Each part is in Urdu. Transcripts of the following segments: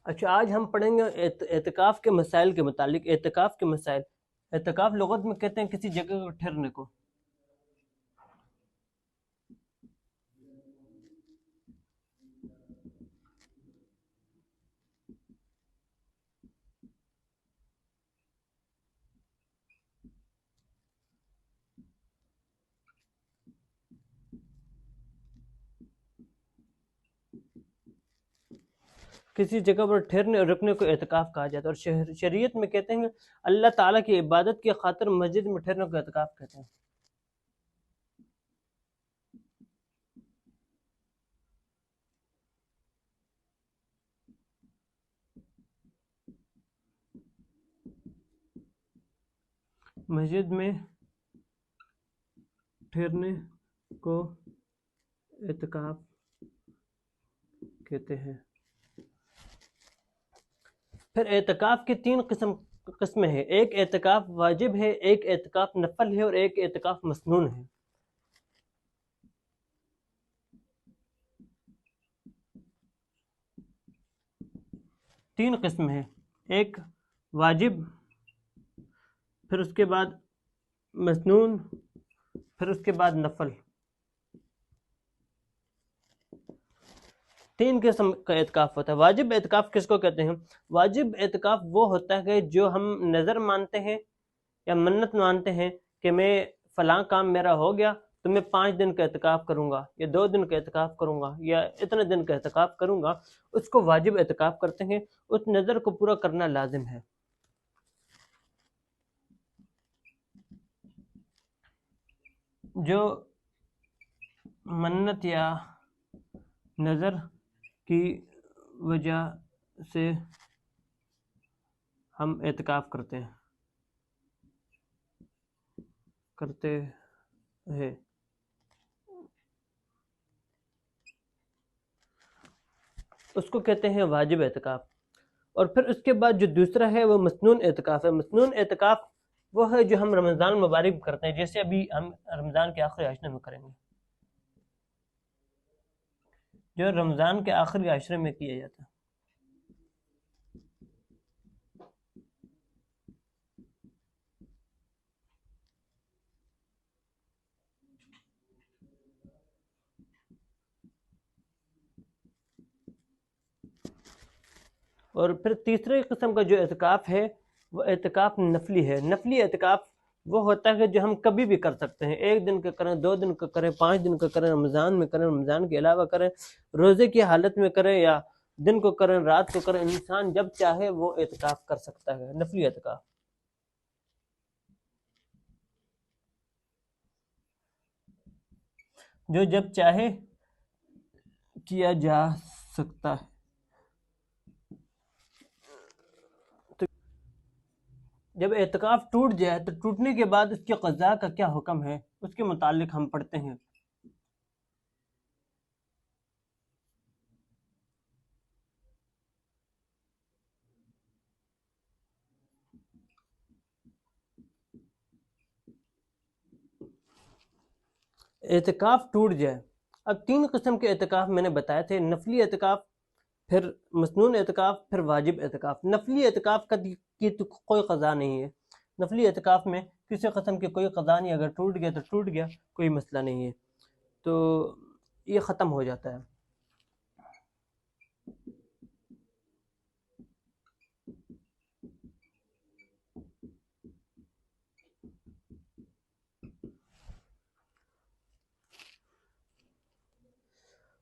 اچھا، آج ہم پڑھیں گے اعتکاف کے مسائل کے متعلق. اعتکاف کے مسائل. اعتکاف لغت میں کہتے ہیں کسی جگہ کو ٹھہرنے کو. کسی جگہ پر ٹھہرنے اور رکنے کو اعتکاف کہا جاتا ہے. اور شریعت میں کہتے ہیں اللہ تعالیٰ کی عبادت کی خاطر مسجد میں ٹھہرنے کو اعتکاف کہتے ہیں. مسجد میں ٹھہرنے کو اعتکاف کہتے ہیں. پھر اعتکاف کی تین قسمیں ہیں. ایک اعتکاف واجب ہے، ایک اعتکاف نفل ہے، اور ایک اعتکاف مسنون ہے. تین قسم ہیں. ایک واجب، پھر اس کے بعد مسنون، پھر اس کے بعد نفل. تین قسم کا اعتکاف ہوتا ہے. واجب اعتکاف کس کو کہتے ہیں؟ واجب اعتکاف وہ ہوتا ہے جو ہم نظر مانتے ہیں یا منت مانتے ہیں کہ میں فلاں کام میرا ہو گیا تو میں 5 دن کا اعتکاف کروں گا، یا 2 دن کا اعتکاف کروں گا، یا اتنے دن کا اعتکاف کروں گا. اس کو واجب اعتکاف کرتے ہیں. اس نظر کو پورا کرنا لازم ہے. جو منت یا نظر کی وجہ سے ہم اعتکاف کرتے ہیں، اس کو کہتے ہیں واجب اعتکاف. اور پھر اس کے بعد جو دوسرا ہے وہ مسنون اعتکاف ہے. مسنون اعتکاف وہ ہے جو ہم رمضان مبارک کرتے ہیں، جیسے ابھی ہم رمضان کے آخری عشرے میں کریں گے، جو رمضان کے آخری عشرے میں کیا جاتا ہے. اور پھر تیسرے قسم کا جو اعتکاف ہے وہ اعتکاف نفلی ہے. نفلی اعتکاف وہ ہوتا ہے جو ہم کبھی بھی کر سکتے ہیں. 1 دن کا کریں، 2 دن کا کریں، 5 دن کا کریں، رمضان میں کریں، رمضان کے علاوہ کریں، روزے کی حالت میں کریں، یا دن کو کریں، رات کو کریں. انسان جب چاہے وہ اعتکاف کر سکتا ہے. نفلی اعتکاف جو جب چاہے کیا جا سکتا ہے. جب اعتکاف ٹوٹ جائے تو ٹوٹنے کے بعد اس کی قضاء کا کیا حکم ہے، اس کے متعلق ہم پڑھتے ہیں. اعتکاف ٹوٹ جائے. اب 3 قسم کے اعتکاف میں نے بتائے تھے: نفلی اعتکاف، پھر مسنون اعتکاف، پھر واجب اعتکاف. نفلی اعتکاف کی تو کوئی قضا نہیں ہے. نفلی اعتکاف میں کسی قسم کی کوئی قضا نہیں. اگر ٹوٹ گیا تو ٹوٹ گیا، کوئی مسئلہ نہیں ہے، تو یہ ختم ہو جاتا ہے.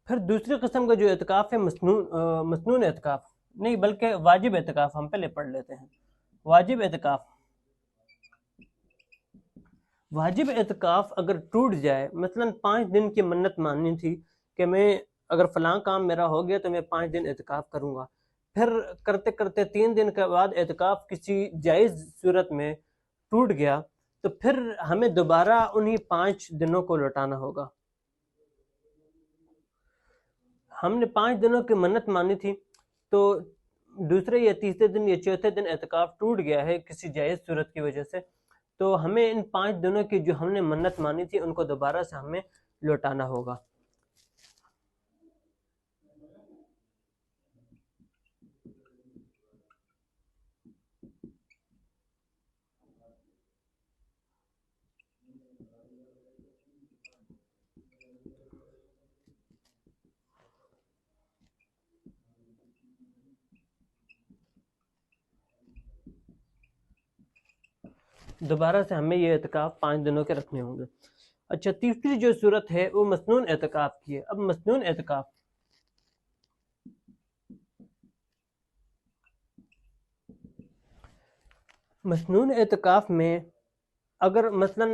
پھر دوسری قسم کا جو اعتکاف ہے مسنون اعتکاف نہیں بلکہ واجب اعتکاف. ہم پہلے پڑھ لیتے ہیں. واجب اعتکاف. واجب اعتکاف اگر ٹوٹ جائے، مثلا 5 دن کی منت ماننی تھی کہ میں اگر فلاں کام میرا ہو گیا تو میں 5 دن اعتکاف کروں گا، پھر کرتے کرتے 3 دن کے بعد اعتکاف کسی جائز صورت میں ٹوٹ گیا، تو پھر ہمیں دوبارہ انہی 5 دنوں کو لوٹانا ہوگا. ہم نے 5 دنوں کی منت مانی تھی، تو دوسرے یا تیسرے دن یا چوتھے دن اعتکاف ٹوٹ گیا ہے کسی جائز صورت کی وجہ سے، تو ہمیں ان 5 دنوں کی جو ہم نے منت مانی تھی ان کو دوبارہ سے ہمیں لوٹانا ہوگا. دوبارہ سے ہمیں یہ اعتکاف 5 دنوں کے رکھنے ہوں گے۔ اچھا، تیسری جو صورت ہے وہ مسنون اعتکاف کی ہے۔ اب مسنون اعتکاف، مسنون اعتکاف میں اگر مثلا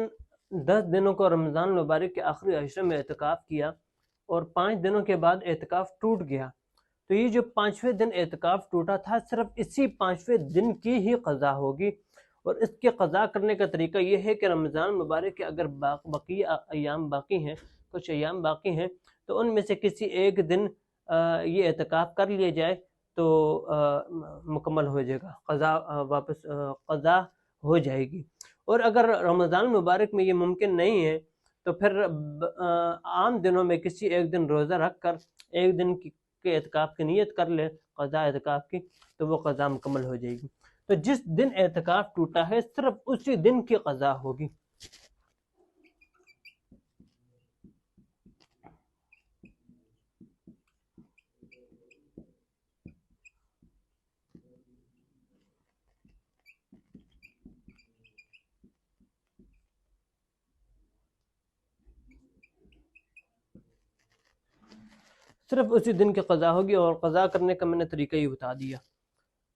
10 دنوں کو رمضان المبارک کے آخری عشرے میں اعتکاف کیا اور 5 دنوں کے بعد اعتکاف ٹوٹ گیا، تو یہ جو 5ویں دن اعتکاف ٹوٹا تھا صرف اسی 5ویں دن کی ہی قضا ہوگی۔ اور اس کے قضا کرنے کا طریقہ یہ ہے کہ رمضان مبارک کے اگر بقیہ ایام باقی ہیں، کچھ ایام باقی ہیں، تو ان میں سے کسی ایک دن یہ اعتکاف کر لیا جائے تو مکمل ہو جائے گا، قضا واپس قضا ہو جائے گی۔ اور اگر رمضان مبارک میں یہ ممکن نہیں ہے تو پھر عام دنوں میں کسی ایک دن روزہ رکھ کر ایک دن کے اعتکاف کی نیت کر لے، قضا اعتکاف کی، تو وہ قضا مکمل ہو جائے گی۔ تو جس دن اعتکاف ٹوٹا ہے صرف اسی دن کی قضا ہوگی۔ صرف اسی دن کی قضا ہوگی، اور قضا کرنے کا میں نے طریقہ ہی بتا دیا۔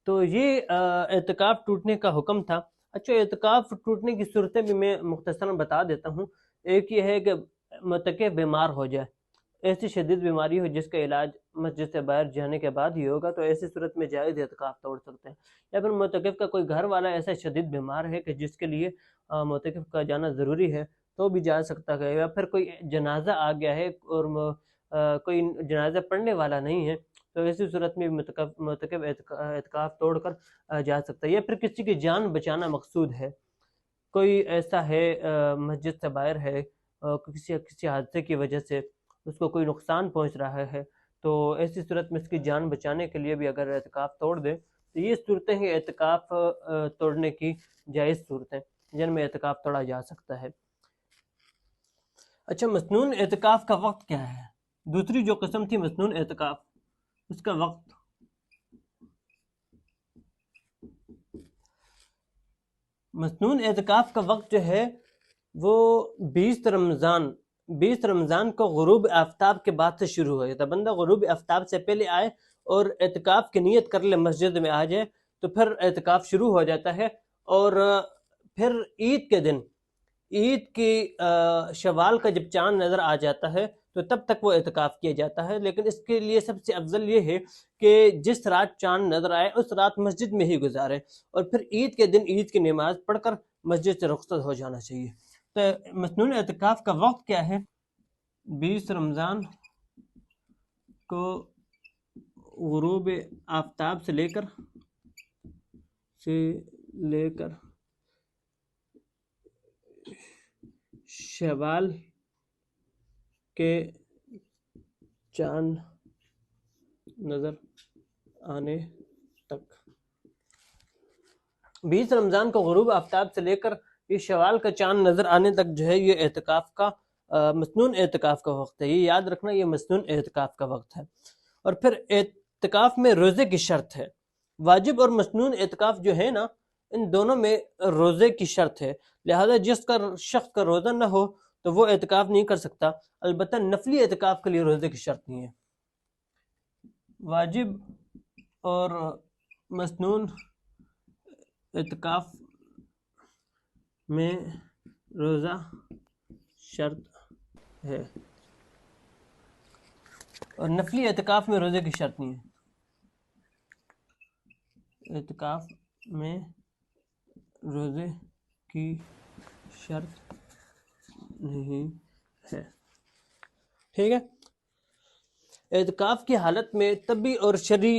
تو یہ اعتکاف ٹوٹنے کا حکم تھا۔ اچھا، اعتکاف ٹوٹنے کی صورتیں بھی میں مختصراً بتا دیتا ہوں۔ ایک یہ ہے کہ متکف بیمار ہو جائے، ایسی شدید بیماری ہو جس کا علاج مسجد سے باہر جانے کے بعد ہی ہوگا، تو ایسی صورت میں جائز اعتکاف توڑ سکتے ہیں۔ یا پھر متکف کا کوئی گھر والا ایسا شدید بیمار ہے کہ جس کے لیے متکف کا جانا ضروری ہے تو بھی جا سکتا ہے۔ یا پھر کوئی جنازہ آ گیا ہے اور کوئی جنازہ پڑھنے والا نہیں ہے، تو ایسی صورت میں متکف اعتکاف توڑ کر جا سکتا ہے۔ یا پھر کسی کی جان بچانا مقصود ہے، کوئی ایسا ہے مسجد سے باہر ہے، کسی حادثے کی وجہ سے اس کو کوئی نقصان پہنچ رہا ہے، تو ایسی صورت میں اس کی جان بچانے کے لیے بھی اگر اعتکاف توڑ دے تو یہ صورتیں ہیں اعتکاف توڑنے کی جائز صورتیں جن میں اعتکاف توڑا جا سکتا ہے۔ اچھا، مسنون اعتکاف کا وقت کیا ہے؟ دوسری جو قسم تھی مسنون اعتکاف، اس کا وقت، مسنون اعتکاف کا وقت جو ہے وہ 20 رمضان کو غروب آفتاب کے بعد سے شروع ہو جاتا ہے۔ بندہ غروب آفتاب سے پہلے آئے اور اعتکاف کی نیت کر لے، مسجد میں آ جائے، تو پھر اعتکاف شروع ہو جاتا ہے۔ اور پھر عید کے دن، عید کی شوال کا جب چاند نظر آ جاتا ہے تو تب تک وہ اعتکاف کیا جاتا ہے۔ لیکن اس کے لیے سب سے افضل یہ ہے کہ جس رات چاند نظر آئے اس رات مسجد میں ہی گزارے، اور پھر عید کے دن عید کی نماز پڑھ کر مسجد سے رخصت ہو جانا چاہیے۔ تو مسنون اعتکاف کا وقت کیا ہے؟ 20 رمضان کو غروب آفتاب سے لے کر شوال کے چاند نظر آنے تک، 20 رمضان کو غروب آفتاب سے لے کر یہ شوال کا چاند نظر آنے تک جو ہے یہ اعتکاف کا مسنون اعتکاف کا وقت ہے۔ یہ یاد رکھنا، یہ مسنون اعتکاف کا وقت ہے۔ اور پھر اعتکاف میں روزے کی شرط ہے۔ واجب اور مسنون اعتکاف جو ہے نا، ان دونوں میں روزے کی شرط ہے، لہذا جس کا شخص کا روزہ نہ ہو تو وہ اعتکاف نہیں کر سکتا۔ البتہ نفلی اعتکاف کے لیے روزے کی شرط نہیں ہے۔ واجب اور مسنون اعتکاف میں روزہ شرط ہے، اور نفلی اعتکاف میں روزے کی شرط نہیں ہے۔ اعتکاف میں روزے کی شرط نہیں ہے، ٹھیک ہے۔ اعتکاف کی حالت میں طبی اور شرعی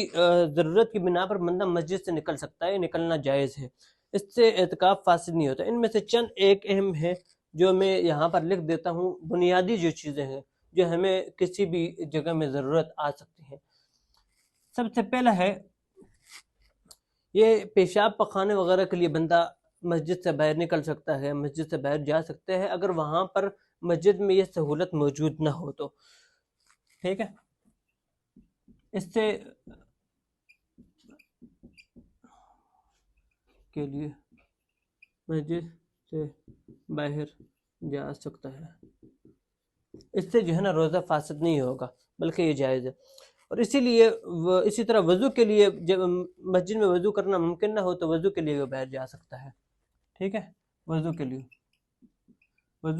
ضرورت کی بنا پر بندہ مسجد سے نکل سکتا ہے، نکلنا جائز ہے، اس سے اعتکاف فاسد نہیں ہوتا۔ ان میں سے چند ایک اہم ہے جو میں یہاں پر لکھ دیتا ہوں، بنیادی جو چیزیں ہیں جو ہمیں کسی بھی جگہ میں ضرورت آ سکتی ہیں۔ سب سے پہلا ہے یہ پیشاب پخانے وغیرہ کے لیے بندہ مسجد سے باہر نکل سکتا ہے، مسجد سے باہر جا سکتے ہیں اگر وہاں پر مسجد میں یہ سہولت موجود نہ ہو تو، ٹھیک ہے۔ اس سے کے لیے مسجد سے باہر جا سکتا ہے۔ اس سے جو ہے نا روزہ فاسد نہیں ہوگا بلکہ یہ جائز ہے۔ اور اسی لیے اسی طرح وضو کے لیے جب مسجد میں وضو کرنا ممکن نہ ہو تو وضو کے لیے وہ باہر جا سکتا ہے، ٹھیک ہے، وضو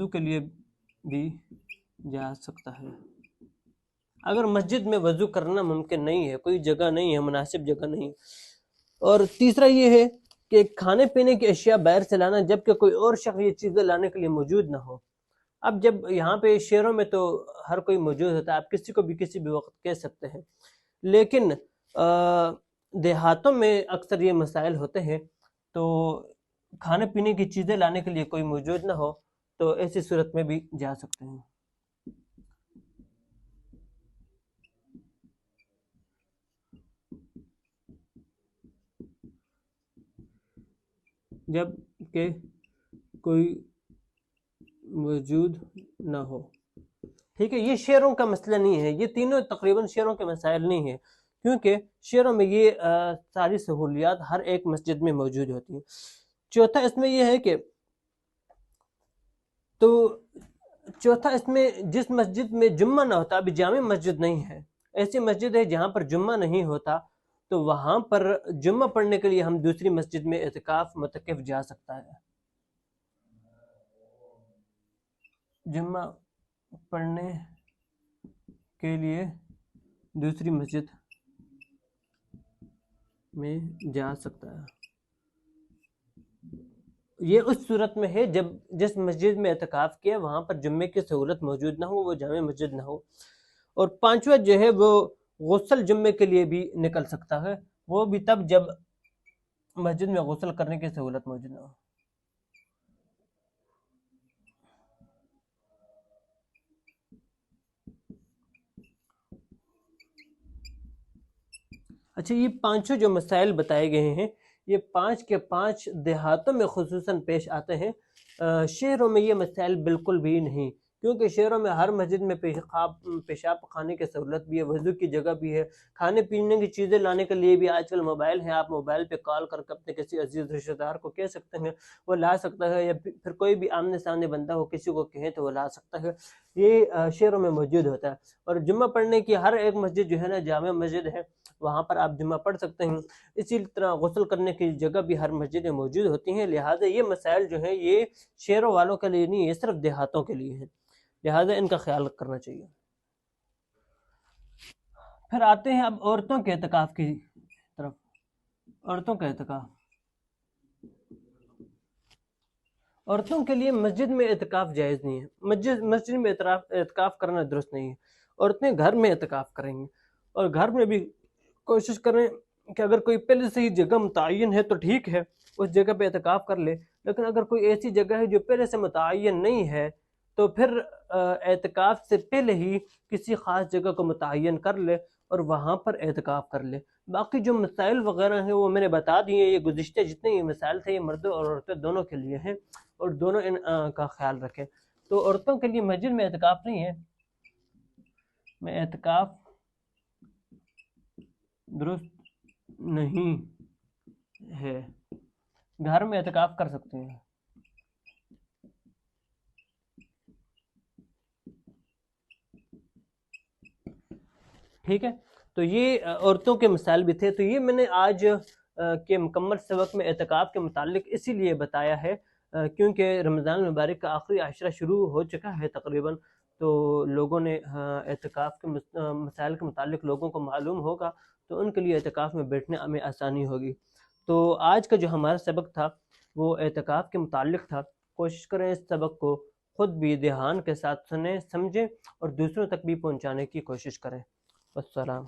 کے لیے بھی جا سکتا ہے۔ اگر مسجد میں وضو کرنا ممکن نہیں ہے، کوئی جگہ نہیں ہے، مناسب جگہ نہیں ہے۔ اور تیسرا یہ ہے کہ کھانے پینے کی اشیاء باہر سے لانا جبکہ کوئی اور شخص یہ چیزیں لانے کے لیے موجود نہ ہو۔ اب جب یہاں پہ شہروں میں تو ہر کوئی موجود ہوتا ہے، آپ کسی کو بھی کسی بھی وقت کہہ سکتے ہیں، لیکن دیہاتوں میں اکثر یہ مسائل ہوتے ہیں، تو کھانے پینے کی چیزیں لانے کے لیے کوئی موجود نہ ہو تو ایسی صورت میں بھی جا سکتے ہیں۔ جب کہ کوئی موجود نہ ہو، ٹھیک ہے، یہ شہروں کا مسئلہ نہیں ہے، یہ تینوں تقریباً شہروں کے مسائل نہیں ہیں، کیونکہ شہروں میں یہ ساری سہولیات ہر ایک مسجد میں موجود ہوتی ہیں۔ چوتھا اس میں یہ ہے کہ جس مسجد میں جمعہ نہ ہوتا، ابھی جامع مسجد نہیں ہے، ایسی مسجد ہے جہاں پر جمعہ نہیں ہوتا، تو وہاں پر جمعہ پڑھنے کے لیے ہم دوسری مسجد میں اعتکاف معتکف جا سکتا ہے۔ جمعہ پڑھنے کے لیے دوسری مسجد میں جا سکتا ہے۔ یہ اس صورت میں ہے جب جس مسجد میں اعتکاف کیا وہاں پر جمعے کی سہولت موجود نہ ہو، وہ جامع مسجد نہ ہو۔ اور پانچواں جو ہے وہ غسل جمعے کے لیے بھی نکل سکتا ہے، وہ بھی تب جب مسجد میں غسل کرنے کی سہولت موجود نہ ہو۔ اچھا، یہ پانچوں جو مسائل بتائے گئے ہیں یہ 5 کے 5 دیہاتوں میں خصوصاً پیش آتے ہیں، شہروں میں یہ مسائل بالکل بھی نہیں، کیونکہ شہروں میں ہر مسجد میں پیشاب خانے کی سہولت بھی ہے، وضو کی جگہ بھی ہے، کھانے پینے کی چیزیں لانے کے لیے بھی آج کل موبائل ہیں، آپ موبائل پہ کال کر کے اپنے کسی عزیز رشتہ دار کو کہہ سکتے ہیں، وہ لا سکتا ہے، یا پھر کوئی بھی آمنے سامنے بندہ ہو کسی کو کہیں تو وہ لا سکتا ہے۔ یہ شہروں میں موجود ہوتا ہے۔ اور جمعہ پڑھنے کی ہر ایک مسجد جو ہے نا جامع مسجد ہے، وہاں پر آپ جمعہ پڑھ سکتے ہیں۔ اسی طرح غسل کرنے کی جگہ بھی ہر مسجد میں موجود ہوتی ہیں، لہٰذا یہ مسائل جو ہیں یہ شہروں والوں کے لیے نہیں، یہ صرف دیہاتوں کے لیے ہیں، لہٰذا ان کا خیال کرنا چاہیے۔ پھر آتے ہیں اب عورتوں کے اعتکاف کی طرف۔ عورتوں کا اعتکاف، عورتوں کے لیے مسجد میں اعتکاف جائز نہیں ہے، مسجد میں اعتکاف کرنا درست نہیں ہے۔ عورتیں گھر میں اعتکاف کریں گی، اور گھر میں بھی کوشش کریں کہ اگر کوئی پہلے سے ہی جگہ متعین ہے تو ٹھیک ہے، اس جگہ پہ اعتکاف کر لے، لیکن اگر کوئی ایسی جگہ ہے جو پہلے سے متعین نہیں ہے تو پھر اعتکاف سے پہلے ہی کسی خاص جگہ کو متعین کر لے اور وہاں پر اعتکاف کر لے۔ باقی جو مسائل وغیرہ ہیں وہ میں نے بتا دیے، یہ گزشتہ جتنے یہ مسائل تھے یہ مردوں اور عورتیں دونوں کے لیے ہیں، اور دونوں ان کا خیال رکھیں۔ تو عورتوں کے لیے مسجد میں اعتکاف نہیں ہے، میں اعتکاف درست نہیں ہے، گھر میں اعتکاف کر سکتے ہیں۔ ٹھیک ہے، تو یہ عورتوں کے مسائل بھی تھے۔ تو یہ میں نے آج کے مکمل سبق میں اعتکاف کے متعلق اسی لیے بتایا ہے کیونکہ رمضان المبارک کا آخری عشرہ شروع ہو چکا ہے تقریباً، تو لوگوں نے اعتکاف کے مسائل کے متعلق لوگوں کو معلوم ہوگا، تو ان کے لیے اعتکاف میں بیٹھنے میں آسانی ہوگی۔ تو آج کا جو ہمارا سبق تھا وہ اعتکاف کے متعلق تھا۔ کوشش کریں اس سبق کو خود بھی دھیان کے ساتھ سنیں، سمجھیں اور دوسروں تک بھی پہنچانے کی کوشش کریں۔ السلام۔